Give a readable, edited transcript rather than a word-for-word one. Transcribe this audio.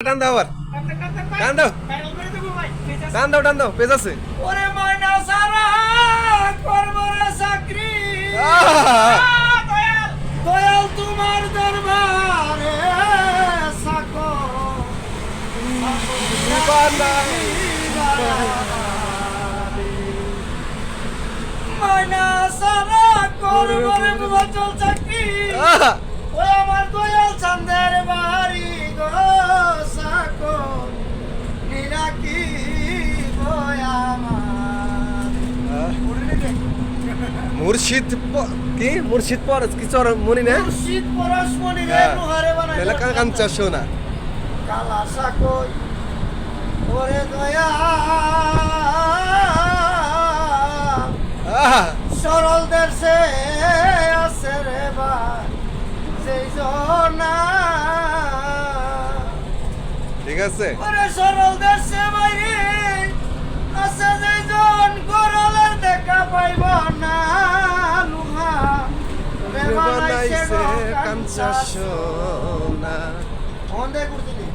টান দাও আবার টান দাও টান দাও পেজ আছে ওরে ময়না সারা করব রে চাকরি দয়াল দয়াল তোমার দরবারে সাকো ময়না সারা করব রে বচল চাকরি ওই আমার দয়াল চাঁদের বাড়ি গো সাকো নিরাকি মুর্শিদ কি মুর্শিদ পরশ কি চর মনি না মুর্শিদ পরশ মনি রে নুহারে বানাই বেলা কাঞ্চা সোনা কালা সাকই ওরে দয়া সরল দেশে আছে রে ভাই সেই জনা ঠিক আছে ওরে সরল দেশে বাইরে আছে যেই জন গরলের দেখা পাইব না লুহা রে বানাইছে কাঞ্চা সোনা অন্ধে করছিলি